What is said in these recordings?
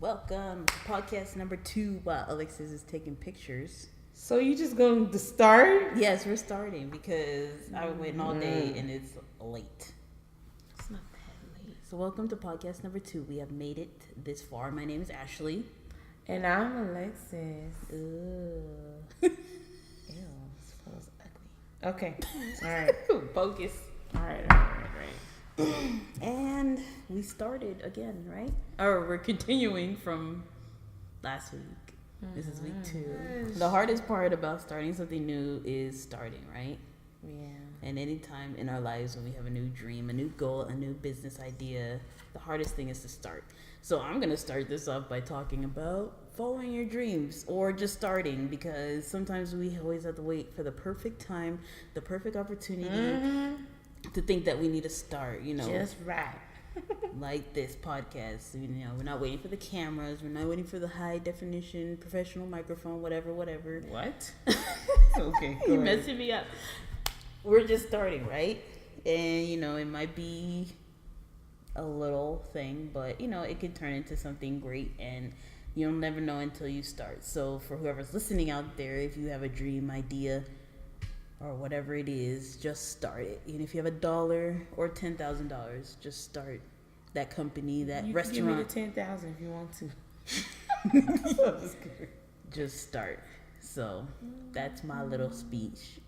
Welcome to podcast number 2 while Alexis is taking pictures. So you just going to start? Yes, we're starting because I've been waiting all day and it's late. It's not that late. So welcome to podcast number 2. We have made it this far. My name is Ashley. And I'm Alexis. Ew. Ew, this feels ugly. Okay. All right. Focus. All right. And we started again, right? Or we're continuing from last week. This is week 2. The hardest part about starting something new is starting, right? Yeah. And any time in our lives when we have a new dream, a new goal, a new business idea, the hardest thing is to start. So I'm going to start this off by talking about following your dreams or just starting, because sometimes we always have to wait for the perfect time, the perfect opportunity to think that we need to start, Just right. like this podcast. We're not waiting for the cameras. We're not waiting for the high definition professional microphone, whatever. What? Okay. You're messing me up. We're just starting, right? And, it might be a little thing, but, it could turn into something great, and you'll never know until you start. So for whoever's listening out there, if you have a dream idea or whatever it is, just start it. And if you have $1 or $10,000, just start that company, that you restaurant. Give me the 10,000 if you want to. Just start. So that's my little speech,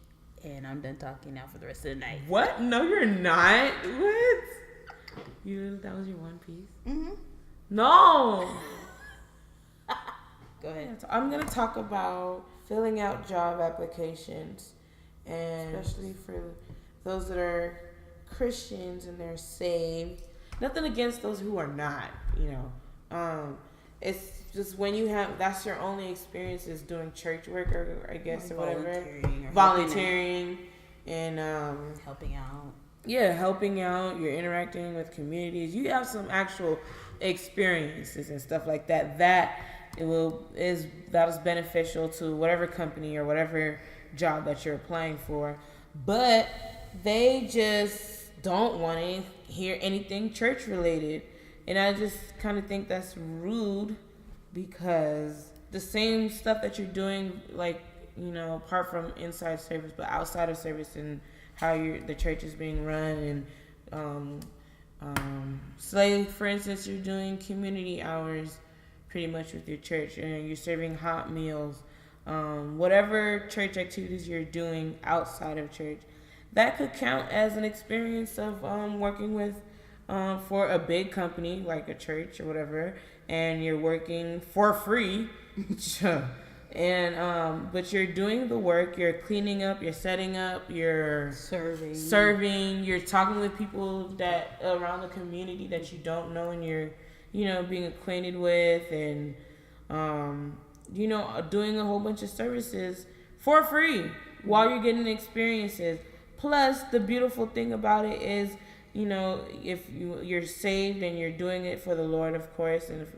and I'm done talking now for the rest of the night. What? No, you're not. What? That was your one piece? Mm-hmm. No. Go ahead. I'm gonna talk about filling out job applications. And especially for those that are Christians and they're saved. Nothing against those who are not, It's just when you have, that's your only experience is doing church work or I guess or whatever. Volunteering and helping out. Yeah, helping out. You're interacting with communities. You have some actual experiences and stuff like that. That is beneficial to whatever company or whatever job that you're applying for, but they just don't want to hear anything church related, and I just kind of think that's rude, because the same stuff that you're doing, like apart from inside service but outside of service and how the church is being run, and say for instance you're doing community hours pretty much with your church and you're serving hot meals. Whatever church activities you're doing outside of church, that could count as an experience of working with for a big company like a church or whatever, and you're working for free, and but you're doing the work, you're cleaning up, you're setting up, you're serving, you're talking with people that around the community that you don't know, and you're being acquainted with, and doing a whole bunch of services for free while you're getting experiences. Plus, the beautiful thing about it is, if you're saved and you're doing it for the Lord, of course, and if,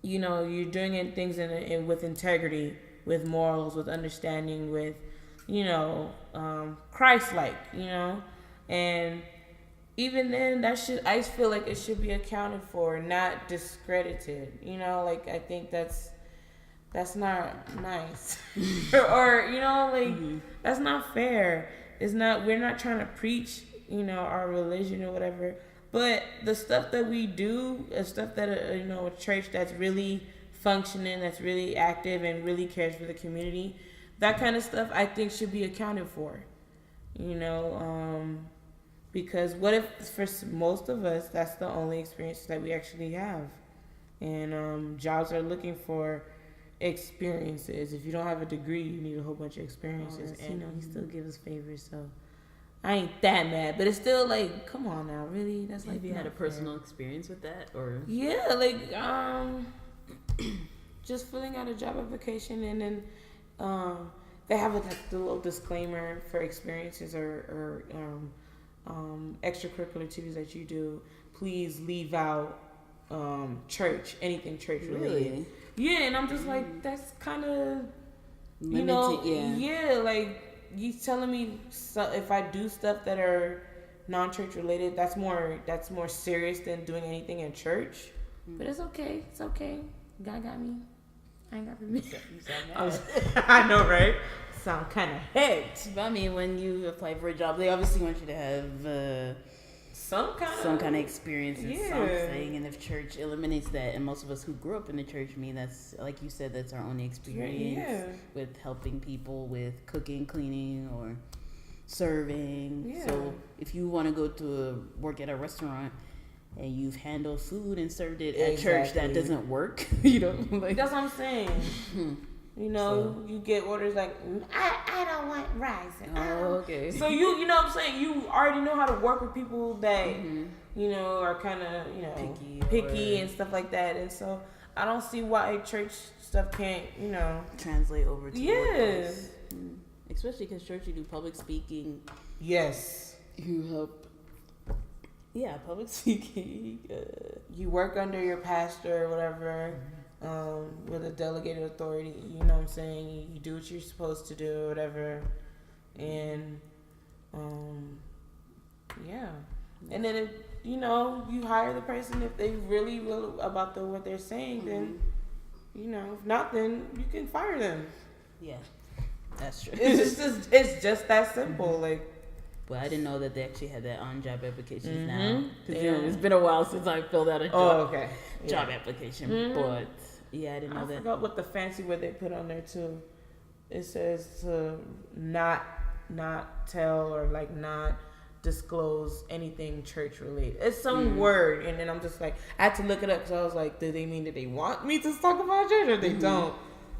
you're doing it things with integrity, with morals, with understanding, with, Christ-like, and even then, I feel like it should be accounted for, not discredited. I think that's not nice, or that's not fair. We're not trying to preach, our religion or whatever. But the stuff that we do, stuff that a church that's really functioning, that's really active, and really cares for the community, that kind of stuff I think should be accounted for. Because what if for most of us, that's the only experience that we actually have? And jobs are looking for experiences. If you don't have a degree, you need a whole bunch of experiences. And, he still gives us favors, so I ain't that mad. But it's still like, come on now, really? That's like, have you had a personal experience with that? Or yeah, just filling out a job application, and then they have the little disclaimer for experiences or extracurricular activities that you do. Please leave out church, anything church related. Really? Yeah, and I'm just like, that's kind of, limited, like you telling me if I do stuff that are non-church related. That's more serious than doing anything in church. But it's okay. It's okay. God got me. I ain't got permission. You sound mad. I know, right? Sound kind of head. But I mean, when you apply for a job, they obviously want you to have some kind of experience in something. And if church eliminates that, and most of us who grew up in the church, I mean, that's, like you said, that's our only experience with helping people with cooking, cleaning, or serving. Yeah. So if you want to go to work at a restaurant and you've handled food and served it at church, that doesn't work. You know, like, that's what I'm saying. You know, you get orders like, I don't want rice. Okay. So you know what I'm saying? You already know how to work with people that, you know, are kind of, you know, picky and stuff like that. And so I don't see why church stuff can't, you know, translate over to workplace. Especially because church, you do public speaking. Yes. You help. Yeah, public speaking. You work under your pastor or whatever. With a delegated authority, you know what I'm saying? You do what you're supposed to do or whatever. And, yeah. And then, if, you know, you hire the person if they really about what they're saying, then, you know, if not, then you can fire them. Yeah, that's true. It's just that simple. Like, well, I didn't know that they actually had that on job applications now. Because it's been a while since I filled out a job application. But yeah, I didn't know that. I forgot what the fancy word they put on there too. It says to not tell or like not disclose anything church related. It's some word, and then I'm just like, I had to look it up because I was like, do they mean that they want me to talk about church or they don't?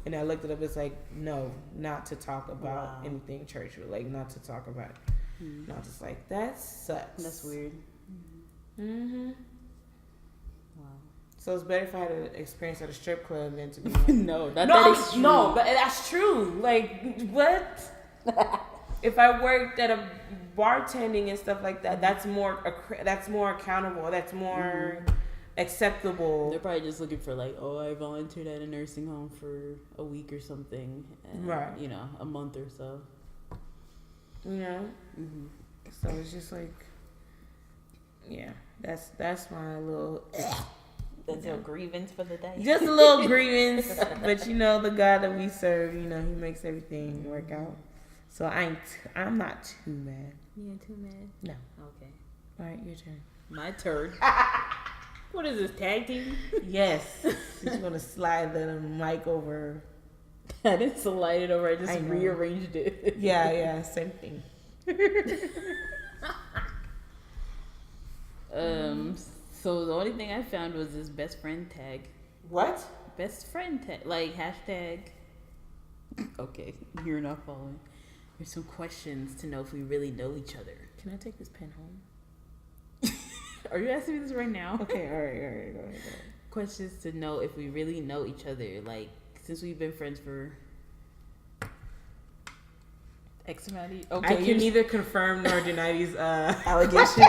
And I looked it up. It's like, no, not to talk about anything church related, like not to talk about it. And I was just like, that sucks. That's weird. Wow. So it's better if I had an experience at a strip club than to be that's true. Like, what? If I worked at a bartending and stuff like that, that's more accountable. That's more acceptable. They're probably just looking for like, I volunteered at a nursing home for a week or something, and, you know, a month or so. You know, so it's just like, yeah, that's my little. That's your grievance for the day. Just a little grievance, but you know, the God that we serve, you know, He makes everything work out. So I'm not too mad. You ain't too mad? No. Okay. All right, your turn. My turn. What is this, tag team? Yes. Just gonna slide the mic over. I didn't slide it over. I just rearranged it. Yeah, same thing. So the only thing I found was this best friend tag. What? Best friend tag, like hashtag. Okay, you're not following. There's some questions to know if we really know each other. Can I take this pen home? Are you asking me this right now? Okay, all right, go ahead. Questions to know if we really know each other, like since we've been friends for X amount of years. Okay, I can neither confirm nor deny these allegations.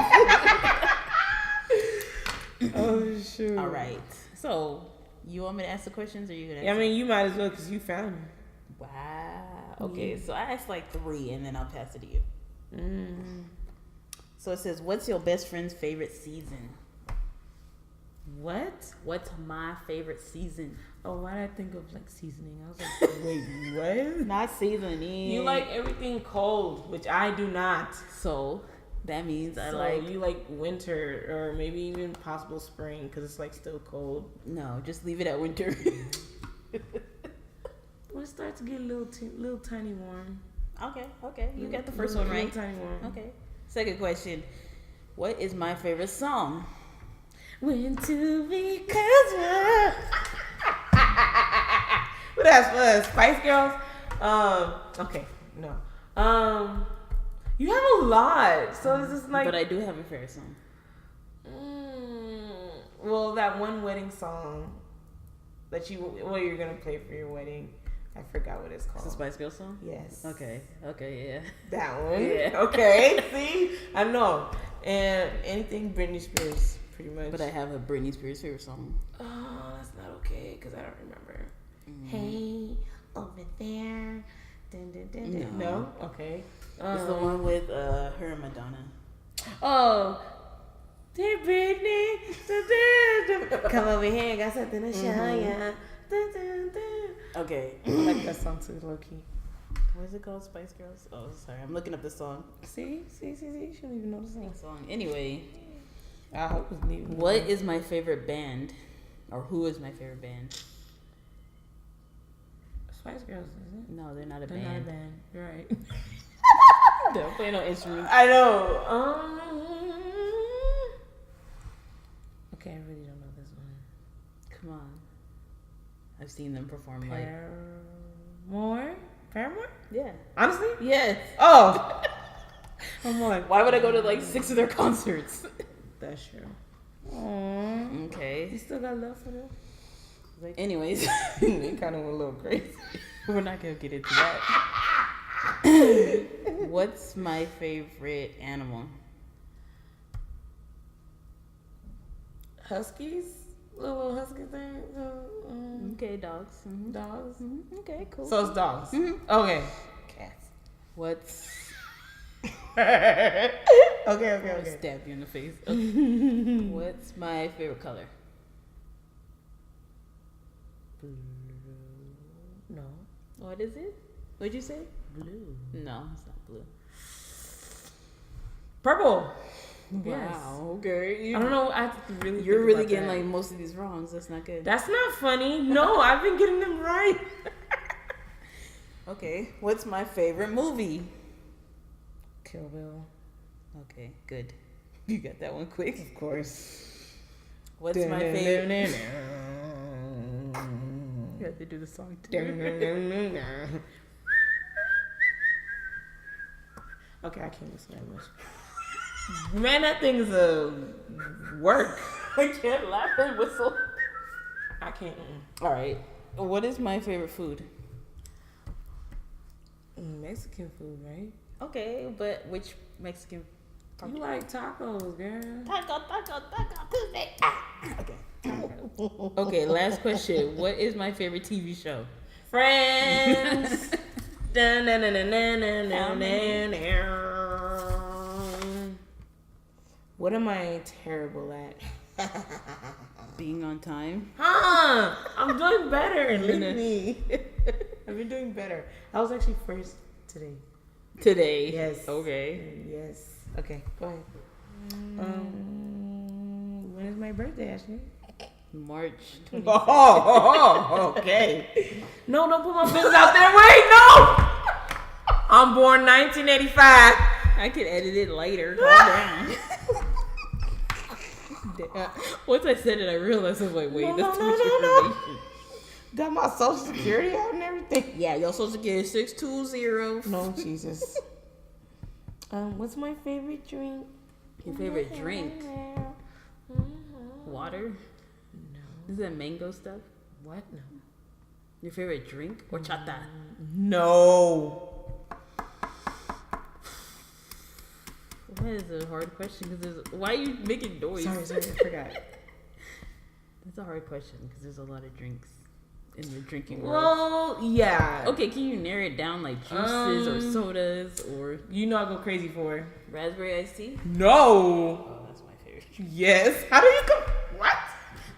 Oh shoot! All right. So you want me to ask the questions, or you gonna? I mean, you might as well because you found me. Wow. Okay, so I asked like 3, and then I'll pass it to you. So it says, "What's your best friend's favorite season?" What? What's my favorite season? Oh, why did I think of like seasoning? I was like, wait, what? Not seasoning. You like everything cold, which I do not. So that means you like winter or maybe even possible spring because it's like still cold. No, just leave it at winter. Well, it starts to get a little tiny warm. Okay. You got the first one right. Little tiny warm. Okay. Second question. What is my favorite song? When to be casual. What else? Spice Girls? Okay, no. You have a lot, so it's just like. But I do have a favorite song. Well, that one wedding song that you're gonna play for your wedding. I forgot what it's called. It's a Spice Girls song? Yes. Okay, yeah. That one? Yeah. Okay, see? I know. And anything Britney Spears, pretty much. But I have a Britney Spears favorite song. Oh, that's not okay, because I don't remember. Hey, over there. Dun, dun, dun, dun. No? Okay. It's the one with her and Madonna. Oh. Dear Brittany. Come over here. Got something to show ya. Okay. I like that song too, low key. What is it called? Spice Girls? Oh, sorry. I'm looking up the song. See? You shouldn't even know the Song. Anyway. I hope it's neat. What is my favorite band? Or who is my favorite band? Spice Girls, isn't it? No, they're not a They're band. not a band. You're right. They don't play no instruments. I know. Okay, I really don't know this one. Come on. I've seen them perform Paramore? Yeah. Honestly? Yes. Oh. I'm like, Why would I go to like 6 of their concerts? that's true. Aww. Okay. You still got love for them? Anyways, They kind of went a little crazy. we're not gonna get into that. What's my favorite animal? Huskies? Little husky thing? Okay, dogs. Mm-hmm. Dogs? Mm-hmm. Okay, cool. So it's dogs. Mhm. Okay. Cats. What's okay. I'll stab you in the face. Okay. What's my favorite color? Blue. No. What is it? What'd you say? Blue. No, it's not blue. Purple. Wow. Okay. I don't know. I really. You're think really about getting that. like most of these wrong. So that's not good. That's not funny. No, I've been getting them right. Okay. What's my favorite movie? Kill Bill. Okay, good. You got that one quick. Of course. What's my favorite? You have to do the song too. Okay, I can't listen that much. Man, that thing is a work. I can't laugh and whistle. I can't. All right. What is my favorite food? Mexican food, right? Okay, but which Mexican? You like tacos, girl. Taco Tuesday. Okay. Okay, last question. What is my favorite TV show? Friends. What am I terrible at? Being on time. Huh? I'm doing better. Leave me. I've been doing better. I was actually first today. Today. Yes. Okay. Yes. Okay. Go ahead. When is my birthday, Ashley? March 20th. Oh, okay. No, don't put my business out there. Wait, no. I'm born 1985. I can edit it later. Calm down. Once I said it, I realized I was like, wait, that's too much information. Got my social security out and everything. Yeah, your social security is 620. No, Jesus. What's my favorite drink? Your favorite drink? Water? No. Is that mango stuff? What? No. Your favorite drink? Or chata? No. That is a hard question because why are you making noise? Sorry, I forgot. That's a hard question because there's a lot of drinks in the drinking world. Well, yeah. Okay, can you narrow it down like juices or sodas or You know I go crazy for. raspberry iced tea? No. Oh, that's my favorite. Yes. How do you go? What?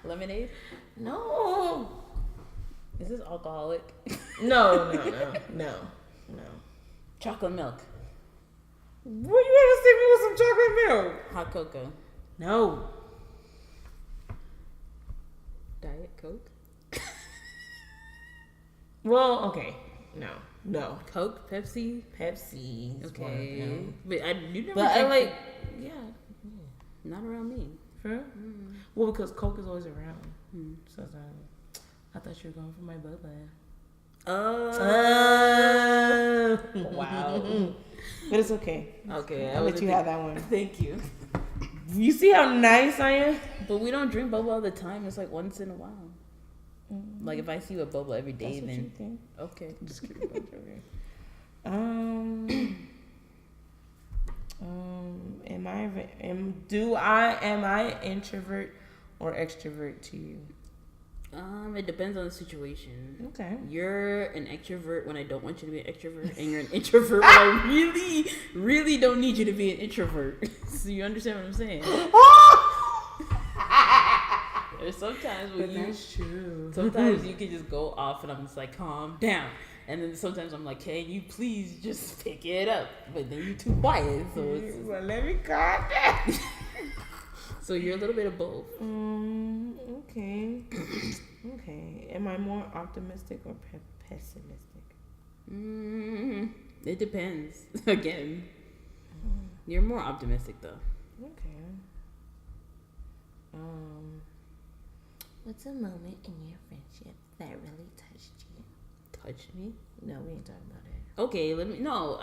Lemonade? No. Is this alcoholic? No. Chocolate milk. What you want to see me with some chocolate milk? Hot cocoa. No. Diet Coke. Well, okay. No. Coke, Pepsi. Pepsi. is one, Okay, no. but you never. But I drank like, Coke. Not around me. For real? Well, because Coke is always around. Mm. So I thought you were going for my Bubba. Wow. But it's okay. Okay, I'll let you have that one. Thank you. You see how nice I am? But we don't drink boba all the time. It's like once in a while. Like if I see you at boba every day, That's what then you think. okay. Just kidding. I'm joking. Am I introvert or extrovert to you? It depends on the situation. Okay. You're an extrovert when I don't want you to be an extrovert, and you're an introvert when I really, really don't need you to be an introvert. So you understand what I'm saying? There's sometimes when that's true. Sometimes you can just go off, and I'm just like, calm down. And then sometimes I'm like, can you please just pick it up? But then you're too quiet, so it's well, let me calm down. So you're a little bit of both. Okay. Okay. Am I more optimistic or pessimistic? It depends. Again, you're more optimistic though. Okay. What's a moment in your friendship that really touched you? Touched me? No, we ain't talking about that. Okay, I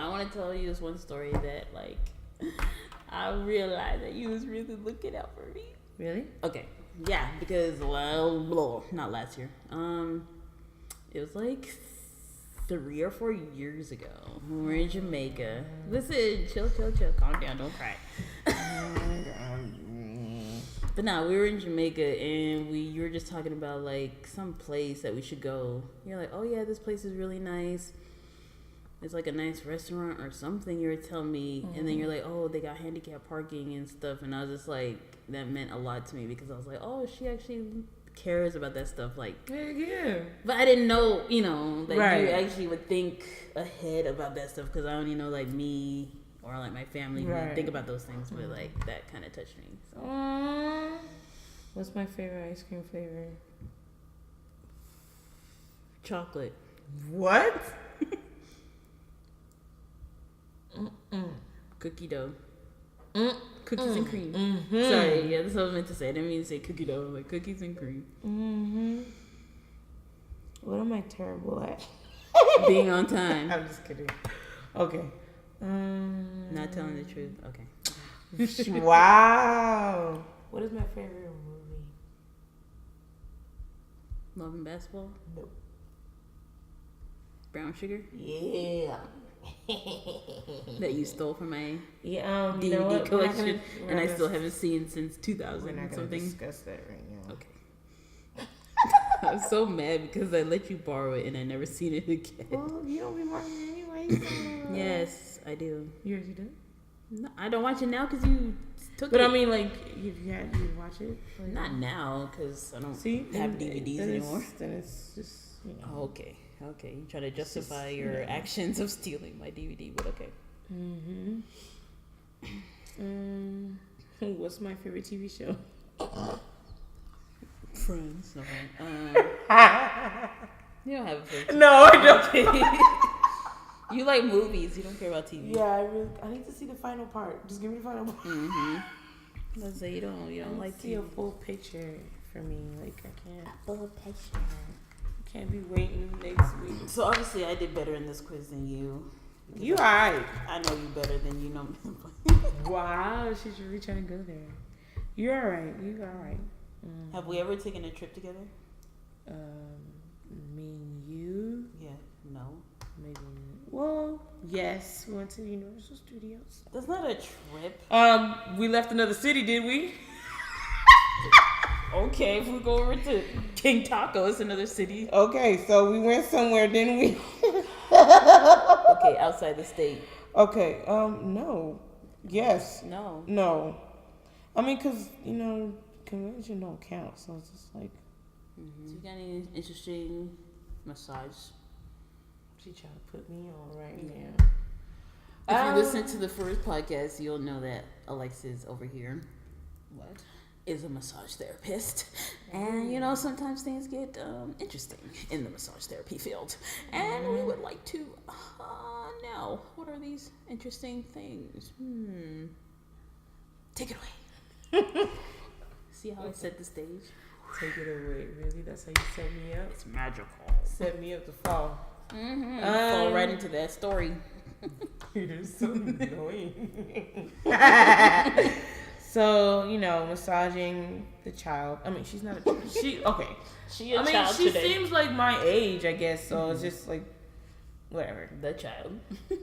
want to tell you this one story that, like, I realized that you was really looking out for me. Really? Okay. Yeah, because, well, not last year. It was like 3 or 4 years ago. We were in Jamaica. Listen, chill. Calm down. Don't cry. But no, we were in Jamaica, and you were just talking about, like, some place that we should go. You're like, oh, yeah, this place is really nice. It's like a nice restaurant or something you were telling me. Mm-hmm. And then you're like, oh, they got handicapped parking and stuff. And I was just like, that meant a lot to me because I was like, oh, she actually cares about that stuff. Like, yeah. But I didn't know, that right. you actually would think ahead about that stuff because I only know, like, me or, like, my family right. think about those things. But, like, that kind of touched me. So. What's my favorite ice cream flavor? Chocolate. What? Cookie dough. Cookies and cream. Mm-hmm. Sorry, yeah, that's what I was meant to say. I didn't mean to say cookie dough. Like cookies and cream. Mm-hmm. What am I terrible at? Being on time. I'm just kidding. Okay. Not telling the truth. Okay. Wow. What is my favorite movie? Love and Basketball? Nope. Brown Sugar? Yeah. That you stole from my DVD collection, and I still haven't seen since 2000. We're not something. Discuss that right now. Okay. I'm so mad because I let you borrow it and I never seen it again. Well, you don't be watching it anyway. Yes, I do. You do? No, I don't watch it now because you took but it. But I mean, like, you watch it? Like, not now because I don't have DVDs anymore. Then it's just, Okay. Okay, you try to justify your actions of stealing my DVD, but okay. What's my favorite TV show? Friends. No. You don't have a favorite TV. No, I don't. Okay. You like movies. You don't care about TV. Yeah, I need to see the final part. Just give me the final part. Let's say you don't like see TV. A full picture for me. Like I can't. Full picture. Can't be waiting next week. So obviously I did better in this quiz than you. You alright. I know you better than you know me. Wow, she's really trying to go there. You're alright. You alright. Have we ever taken a trip together? Me and you? Yeah. No. Maybe. Well, yes. We went to Universal Studios. That's not a trip. We left another city, did we? Okay, if we go over to King Taco, it's another city. Okay, so we went somewhere, didn't we? Okay, outside the state. Okay, no. Yes. No. No. I mean, because, convention don't count, so it's just like... So you got any interesting massage? She trying to put me on right now. If you listen to the first podcast, you'll know that Alexis over here... What? Is a massage therapist, and sometimes things get interesting in the massage therapy field, and we would like to know what are these interesting things. Take it away. See how I set the stage? Take it away. Really? That's how you set me up? It's magical. Set me up to fall. Fall right into that story. You're so annoying. So, massaging the child. I mean, she's not a child. Okay. She a child she today. Seems like my age, I guess. So it's just like, whatever. The child.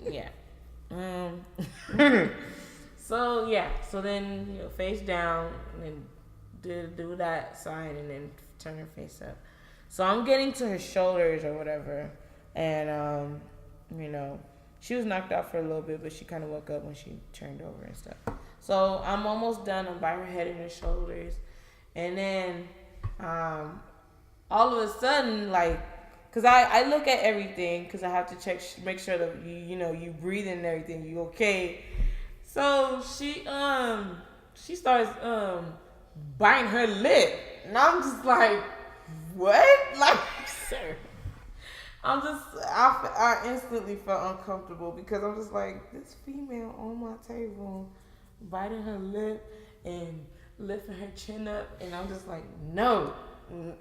Yeah. So, yeah. So then, face down and then do that side and then turn her face up. So I'm getting to her shoulders or whatever, and she was knocked out for a little bit, but she kind of woke up when she turned over and stuff. So I'm almost done. I'm by her head and her shoulders, and then all of a sudden, like, cause I look at everything, cause I have to check, make sure that you breathing and everything, you okay. So she starts biting her lip, and I'm just like, what? Like, Sir. I instantly felt uncomfortable because I'm just like, this female on my table biting her lip and lifting her chin up, and I'm just like, no. No.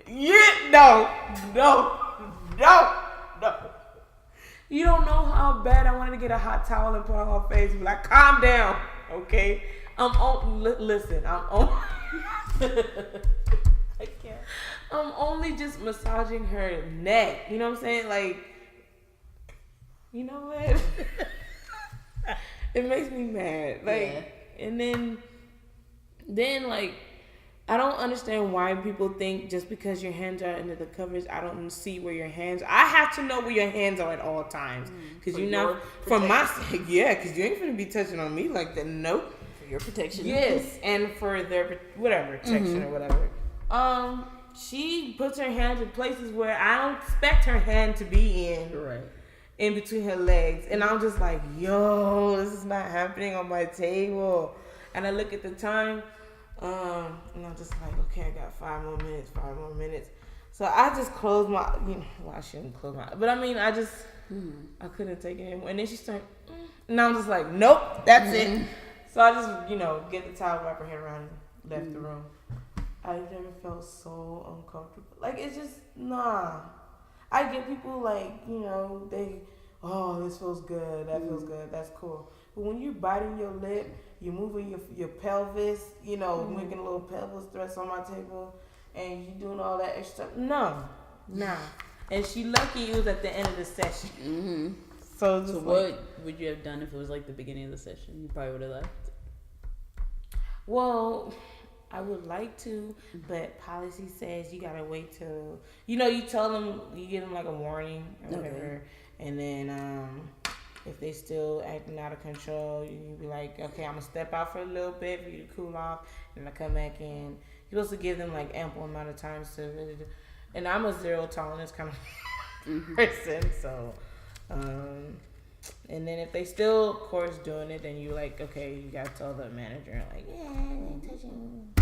You don't know how bad I wanted to get a hot towel and put on her face and be like, calm down, okay? Listen, I can't. I'm only just massaging her neck. You know what I'm saying? Like, you know what? It makes me mad. Like, yeah. And then like, I don't understand why people think just because your hands are under the covers, I don't see where your hands are. I have to know where your hands are at all times. Because for my sake, yeah, because you ain't going to be touching on me like that. Nope. For your protection. Yes, and for their, whatever, protection or whatever. She puts her hands in places where I don't expect her hand to be in. Right. In between her legs. And I'm just like, yo, this is not happening on my table. And I look at the time. And I'm just like, okay, I got 5 more minutes. So I just closed my, I shouldn't close my, but I mean, I just, I couldn't take it anymore. And then she started, and I'm just like, nope, that's it. So I just, get the towel, wrap her head around, and left the room. I never felt so uncomfortable. Like, it's just, nah. I get people like, this feels good, that feels good, that's cool. But when you're biting your lip, you're moving your pelvis, making a little pelvis thrust on my table, and you doing all that extra stuff. No, nah. And she lucky it was at the end of the session. Mm-hmm. So what would you have done if it was like the beginning of the session? You probably would have left. Well, I would like to, but policy says you gotta wait till you tell them, you give them like a warning or whatever, and then if they still acting out of control, you be like, okay, I'm gonna step out for a little bit for you to cool off, and I come back in. You're supposed to give them like ample amount of time to really do. And I'm a zero tolerance kind of person, so and then if they still, of course, doing it, then you like, okay, you gotta tell the manager, like, yeah, I ain't touching,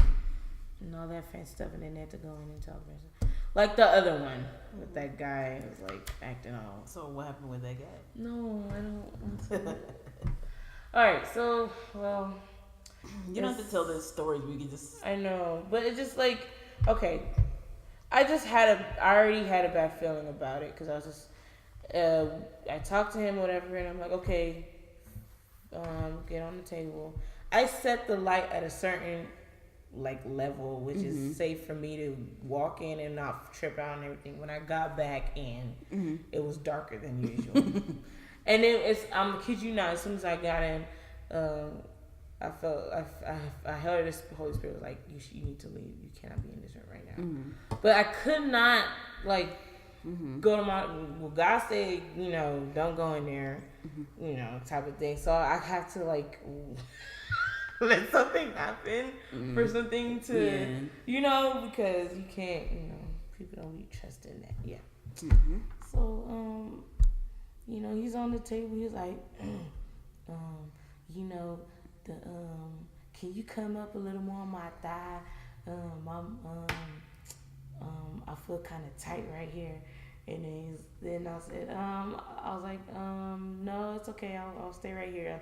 and all that fancy stuff, and then they have to go in and tell the person. Like the other one with that guy who was like acting all. So what happened with that guy? No, I don't. All right, so well, you don't have to tell the stories. We can just. I know, but it's just like, okay, I already had a bad feeling about it because I was just. I talked to him, whatever, and I'm like, okay, get on the table. I set the light at a certain level, which is safe for me to walk in and not trip out and everything. When I got back in, it was darker than usual. And then I'm kid you not, as soon as I got in, I felt I heard this Holy Spirit was like, you need to leave. You cannot be in this room right now. But I could not go to God said, don't go in there, type of thing. So I have to let something happen for something to, because you can't, people don't really trust in that. Yeah. So, he's on the table. He's like, can you come up a little more on my thigh? I feel kind of tight right here. And then I said, I was like, no, it's okay. I'll stay right here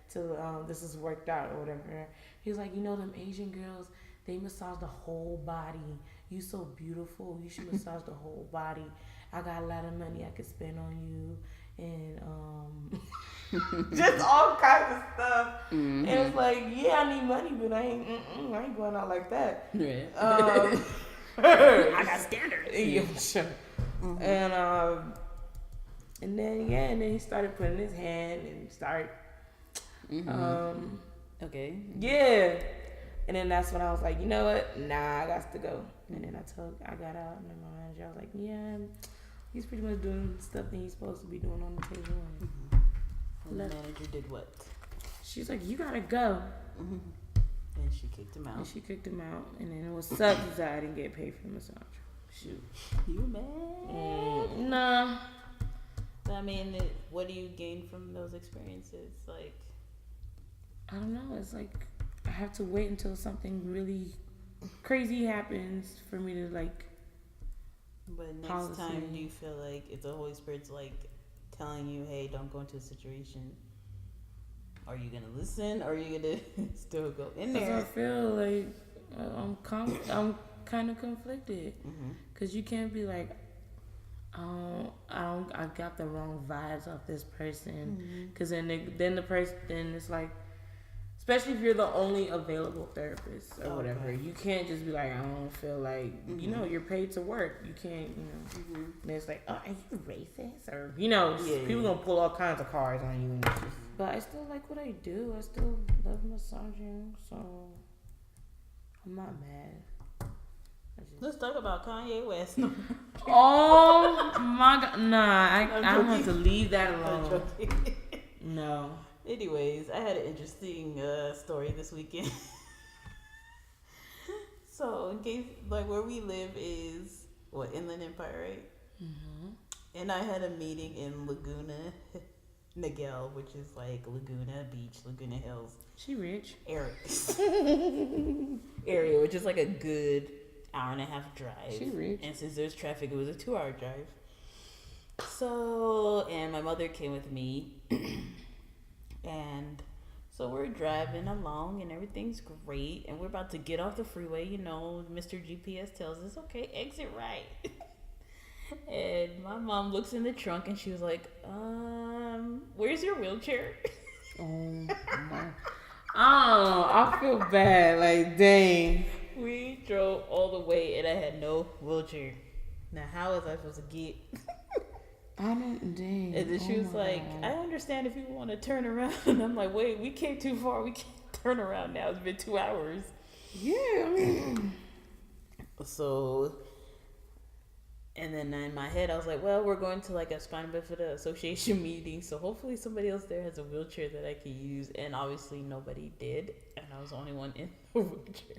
till this is worked out or whatever. He was like, them Asian girls, they massage the whole body. You so beautiful. You should massage the whole body. I got a lot of money I could spend on you. And just all kinds of stuff. And it's like, yeah, I need money, but I ain't going out like that. Yeah. I got standards. Yeah, sure. And then he started putting his hand and start. Okay. Yeah. And then that's when I was like, you know what? Nah, I got to go. And then I got out, and then my manager, I was like, yeah, he's pretty much doing stuff that he's supposed to be doing on the table. And the manager did what? She's like, you gotta go. And she kicked him out. And then it was sucked that I didn't get paid for the massage. Shoot. You mad? Nah. I mean, what do you gain from those experiences? Like, I don't know. It's like I have to wait until something really crazy happens for me to like. But next time, do you feel like if the Holy Spirit's like telling you, "Hey, don't go into a situation," are you gonna listen, or are you gonna still go in there? I feel like I'm kind of conflicted because you can't be like, I got the wrong vibes off this person, because then it's like, especially if you're the only available therapist or whatever, you can't just be like, I don't feel like, you're paid to work. You can't, And it's like, oh, are you racist? Or, people gonna pull all kinds of cards on you. But I still like what I do. I still love massaging, so I'm not mad. Let's talk about Kanye West. Oh my God! Nah, I don't have to leave that alone. No. Anyways, I had an interesting story this weekend. So, in case, like, where we live is Inland Empire, right? And I had a meeting in Laguna Niguel, which is like Laguna Beach, Laguna Hills. She rich. Area, which is like a good hour and a half drive. She rich. And since there's traffic, it was a 2-hour drive. So, and my mother came with me. And so we're driving along and everything's great. And we're about to get off the freeway. Mr. GPS tells us, okay, exit right. And my mom looks in the trunk and she was like, where's your wheelchair? Oh, my. Oh, I feel bad. Like, dang. We drove all the way and I had no wheelchair. Now, how was I supposed to get? Dang. And then she was like, God. I understand if you want to turn around. And I'm like, wait, we came too far. We can't turn around now. It's been 2 hours. Yeah, I mean. So, and then in my head, I was like, well, we're going to like a Spina Bifida Association meeting. So hopefully somebody else there has a wheelchair that I can use. And obviously nobody did. And I was the only one in the wheelchair.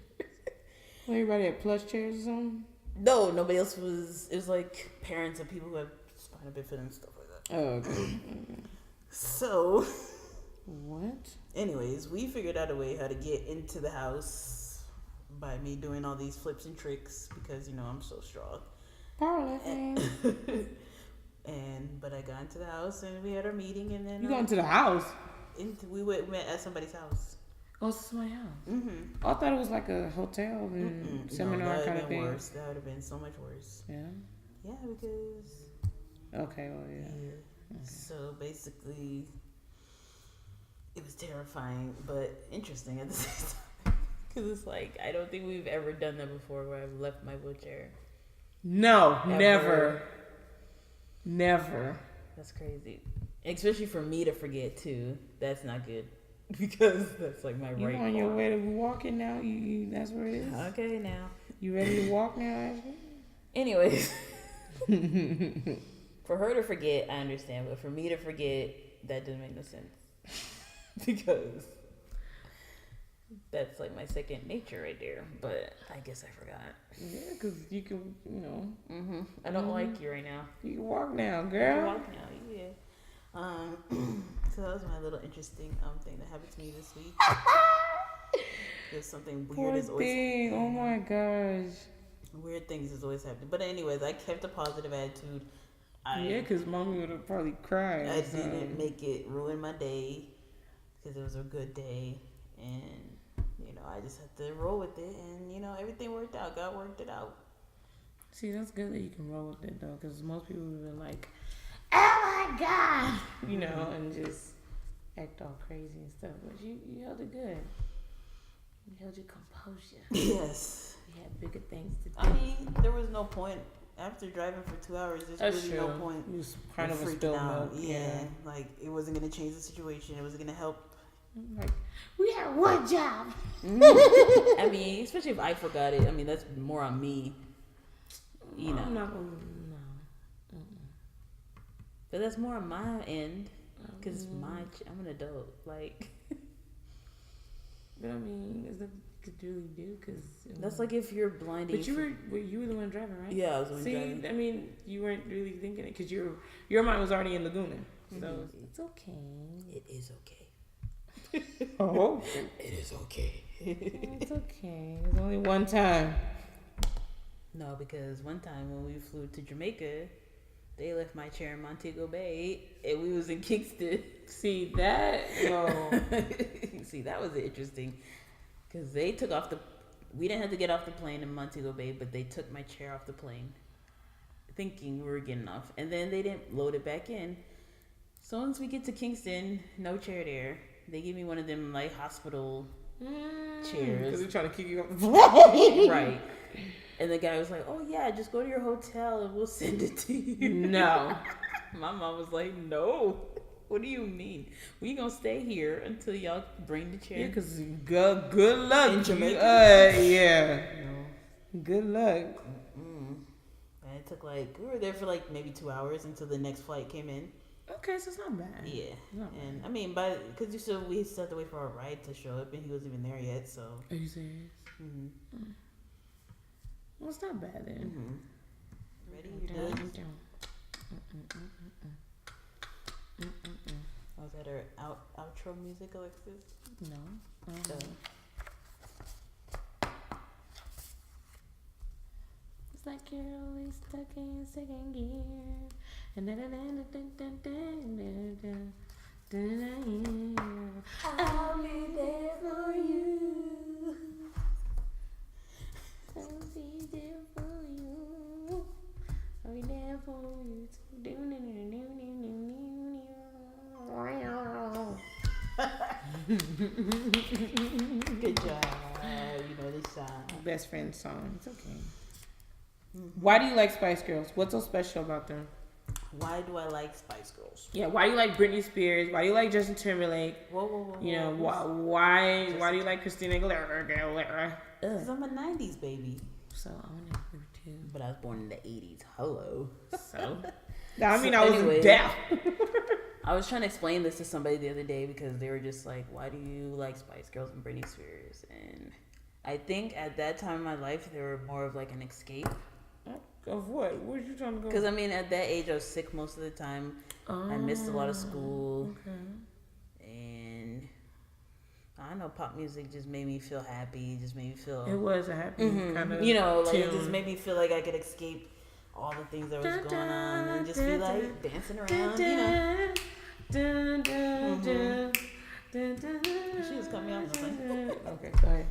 Everybody had plush chairs or something? No, nobody else was. It was like parents and people who have spina bifida and stuff like that. Oh, okay. So, what? Anyways, we figured out a way how to get into the house by me doing all these flips and tricks because I'm so strong. Powerlifting. But I got into the house and we had our meeting and then you got into the house. We went at somebody's house. Oh, it's my house. Oh, I thought it was like a hotel and seminar kind of thing. Worse. That would have been so much worse. Yeah. Yeah, because. Okay. Well, yeah. Okay. So basically, it was terrifying, but interesting at the same time. Because it's like I don't think we've ever done that before, where I've left my wheelchair. No, ever. Never. That's crazy, especially for me to forget too. That's not good. Because that's like my right. You on your way to walking now? You that's where it is. Okay, now you ready to walk now, Ashley? Anyways, for her to forget, I understand, but for me to forget, that doesn't make no sense. Because that's like my second nature right there. But I guess I forgot. Yeah, because you can, I don't like you right now. You can walk now, girl. You can walk now, yeah. So that was my little interesting thing that happened to me this week. There's something weird is always happening. Oh my gosh. Weird things is always happening. But anyways, I kept a positive attitude. Because mommy would have probably cried. I didn't make it ruin my day because it was a good day. And, I just had to roll with it. And, everything worked out. God worked it out. See, that's good that you can roll with it, though, because most people would have been like, oh my God, and just act all crazy and stuff. But you held it good. You held your composure. Yes. You had bigger things to do. I mean, there was no point. After driving for 2 hours, there's really no point. It was kind of freaking out. milk. Yeah. Like, it wasn't going to change the situation. It wasn't going to help Like, we had one job. I mean, especially if I forgot it. I mean, that's more on me. You know. I'm not gonna, no. But that's more on my end. Because I'm an adult. Like. But I mean, is that could really do? Because that's like if you're blinding. But you were the one driving, right? Yeah, I was the one driving. I mean, you weren't really thinking it because your mind was already in Laguna. So it's okay. It is okay. Oh, it is okay. It's okay. It's only one time. No, because one time when we flew to Jamaica, they left my chair in Montego Bay, and we was in Kingston. See that? No. See, that was interesting, because they took off we didn't have to get off the plane in Montego Bay, but they took my chair off the plane, thinking we were getting off, and then they didn't load it back in. So once we get to Kingston, no chair there. They give me one of them like hospital chairs. Because they're trying to kick you off the plane. Right. And the guy was like, "Oh yeah, just go to your hotel and we'll send it to you." No. My mom was like, "No. What do you mean? We gonna stay here until y'all bring the chair?" Yeah, because good luck in Jamaica. Yeah. No. Good luck. And it took we were there for maybe 2 hours until the next flight came in. Okay, so it's not bad. Yeah, not and bad. I mean, because we still had to wait for our ride to show up, and he wasn't even there yet. So. Are you serious? Well, it's not bad then. Ready? You good? Was that our outro music, Alexis? No. It's like you're always stuck in second gear. And I'll be there for you. I'll be there for you. I'll be there for you. Good job. You know this song. Best friend song. It's okay. Why do you like Spice Girls? What's so special about them? Why do I like Spice Girls? Yeah, why do you like Britney Spears? Why do you like Justin Timberlake? Whoa. You know, why do you like Christina Aguilera? Because I'm a 90s baby. So I want to agree too. But I was born in the 80s. Hello. So? I mean, I was deaf. I was trying to explain this to somebody the other day because they were just like, why do you like Spice Girls and Britney Spears? And I think at that time in my life, they were more of an escape. Of what? Where you trying to go? Because, I mean, at that age, I was sick most of the time. I missed a lot of school. Okay. And I don't know, pop music just made me feel happy. Just made me feel... It was a happy kind of it just made me feel like I could escape all the things that was going on and just be dancing around, She was coming out. Okay, go ahead.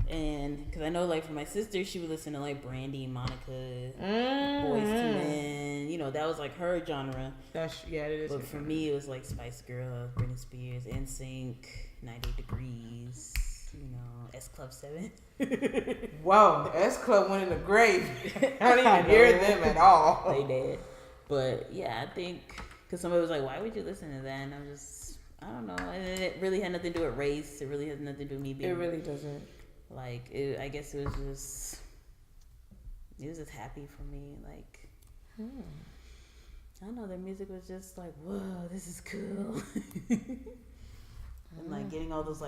And because I know, for my sister, she would listen to Brandy, Monica, Boys II Men. That was her genre. It is. But for me, it was Spice Girls, Britney Spears, NSYNC, 98 Degrees. S Club 7. Wow, S Club went in the grave. I don't even hear them at all. They did. But yeah, I think because somebody was like, "Why would you listen to that?" And I don't know. And it really had nothing to do with race. It really has nothing to do with me being. It really doesn't. I guess it was just happy for me. I don't know. Their music was just whoa, this is cool. And getting all those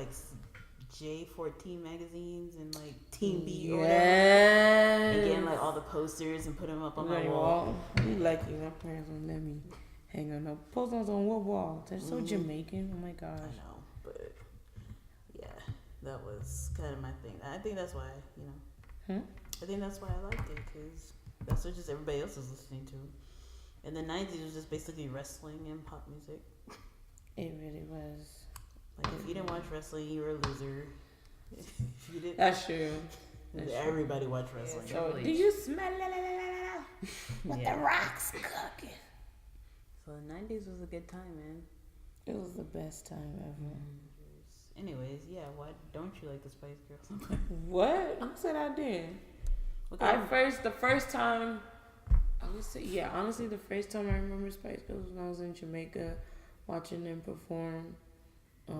J14 magazines and Teen B or whatever. And getting all the posters and putting them up on my wall. You lucky my parents won't let me hang on no posters on what wall. They're so Jamaican. Oh my gosh. I know, but yeah, that was kind of my thing. I think that's why, I think that's why I liked it, because that's what just everybody else was listening to. In the 90s, was just basically wrestling and pop music. It really was. If you didn't watch wrestling, you were a loser. If you didn't, that's true. Everybody watched wrestling. Yeah, so, do you smell what the Rock's cooking? So the 90s was a good time, man. It was the best time ever. Anyways, yeah, why don't you like the Spice Girls? What? Who said I did? Okay. The first time, I would say, honestly, the first time I remember Spice Girls was when I was in Jamaica watching them perform.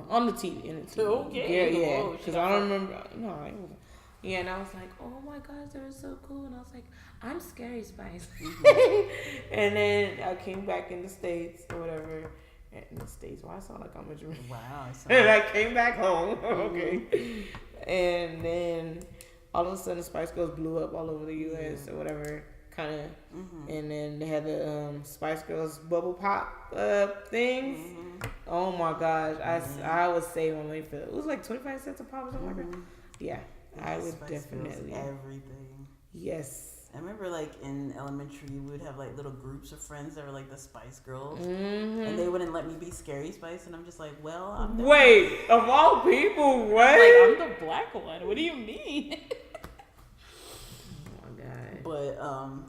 On the TV. In the TV. Okay. Yeah. Oh, Because I don't remember. No, it wasn't. Yeah, and I was like, oh my gosh, they were so cool. And I was like, I'm Scary Spice. And then I came back in the States or whatever. In the States. Why I sound like I'm a Jamaican? Wow. And I came back home. Okay. And then all of a sudden, Spice Girls blew up all over the U.S. or whatever. Kind of. And then they had the Spice Girls bubble pop things. Oh my gosh. I would save my money for it. It was like 25 cents a pop or something like that. Yeah. I would Spice definitely. Girls, everything. Yes. I remember, like, in elementary, we would have, like, little groups of friends that were, like, the Spice Girls. Mm-hmm. And they wouldn't let me be Scary Spice. And I'm just like, well, I'm the Wait, of all people, what? I'm the black one. What do you mean? Oh, my God. But,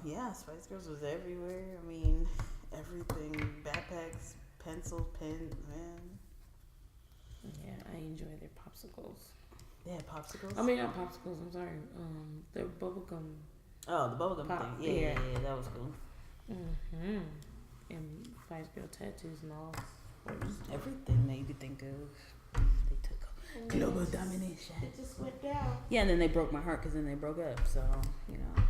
yeah, Spice Girls was everywhere. I mean, everything. Backpacks, pencils, pens, man. Yeah, I enjoy their popsicles. Yeah, popsicles. I mean, not popsicles. I'm sorry. Their bubblegum. Oh, the bubblegum Pop, thing. Yeah, yeah. that was cool. And Spice Girl tattoos and all. Everything that you could think of, they took global domination. It just went down. Yeah, and then they broke my heart because then they broke up. So, you know.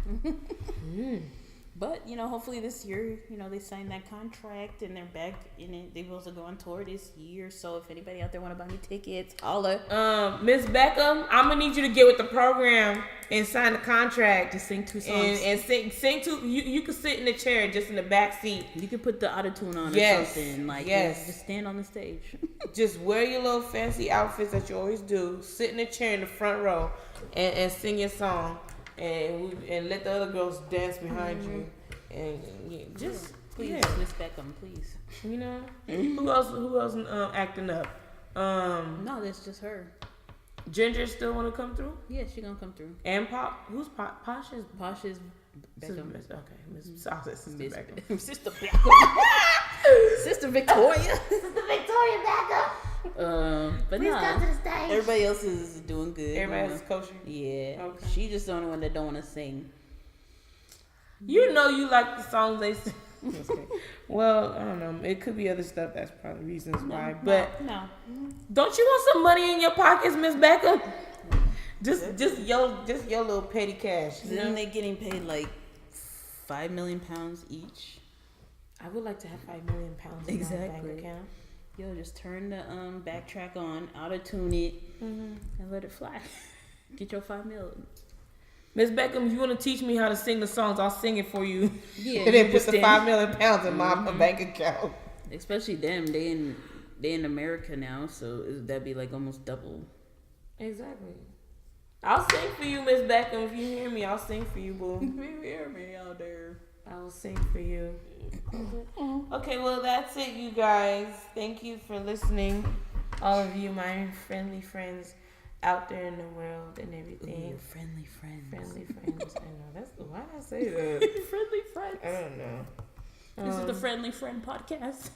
But, you know, hopefully this year, you know, they signed that contract and they're back in it. They will also go on tour this year. So if anybody out there want to buy me tickets, holla. Miss Beckham, I'm gonna need you to get with the program and sign the contract. To sing 2 songs. And sing two. You can sit in the chair just in the back seat. You can put the auto-tune on or something. Like, just stand on the stage. Just wear your little fancy outfits that you always do. Sit in the chair in the front row and sing your song. And let the other girls dance behind you, and Please, Miss Beckham, please. You know, who else acting up? No, that's just her. Ginger still want to come through? Yeah, she gonna come through. And Pop, who's Pop? Posh is Beckham. Miss Sister Beckham. Sister Beckham. Sister Victoria. Sister Victoria Beckham. But please come to the stage. Everybody else is doing good. Everybody else is kosher. Yeah. Okay. She's just the only one that don't want to sing. You know you like the songs they sing. Well, I don't know. It could be other stuff. That's probably reasons why. But no. Don't you want some money in your pockets, Miss Beckham? Just your little petty cash. Then they're getting paid like £5 million each. I would like to have £5 million in my bank account. Yo, just turn the backtrack on, auto-tune it, and let it fly. Get your $5 million. Miss Beckham, if you want to teach me how to sing the songs, I'll sing it for you. Yeah, and then put the £5 million in my bank account. Especially them, they in America now, so that'd be like almost double. Exactly. I'll sing for you, Miss Beckham. If you hear me, I'll sing for you, boo. If you hear me out there, I will sing for you. Okay, well, that's it, you guys. Thank you for listening. All of you, my friendly friends out there in the world and everything. Ooh, friendly friends. Friendly friends. I know. That's why did I say that? Friendly friends. I don't know. This is the Friendly Friend podcast.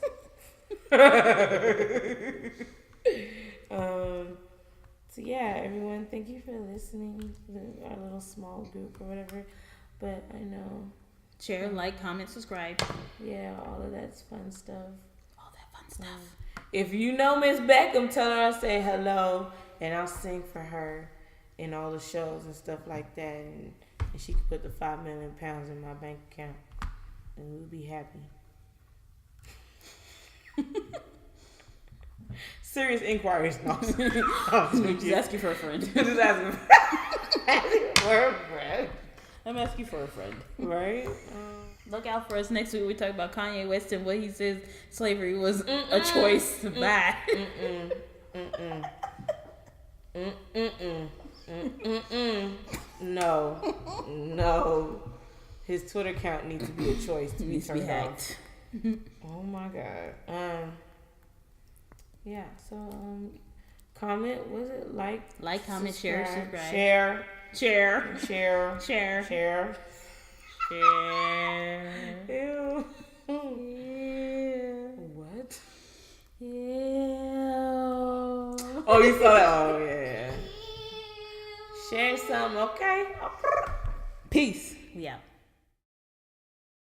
So yeah, everyone, thank you for listening to our little small group or whatever. But I know. Share, like, comment, subscribe. Yeah, all of that's fun stuff. All that fun stuff. If you know Miss Beckham, tell her I say hello and I'll sing for her in all the shows and stuff like that. And she can put the £5 million in my bank account and we'll be happy. Serious inquiries. No. Just ask you for a friend. Just asking for a friend. I'm asking for a friend. Right? Look out for us next week. We talk about Kanye West and what he says slavery was a choice. Bye. No. His Twitter account needs to be a choice to be turned hacked. Oh my God. Yeah. So comment. Was it like, comment, share, subscribe. Share. Ew. What? Ew. Oh, you saw that? Oh, yeah. Share some, okay? Peace. Yeah.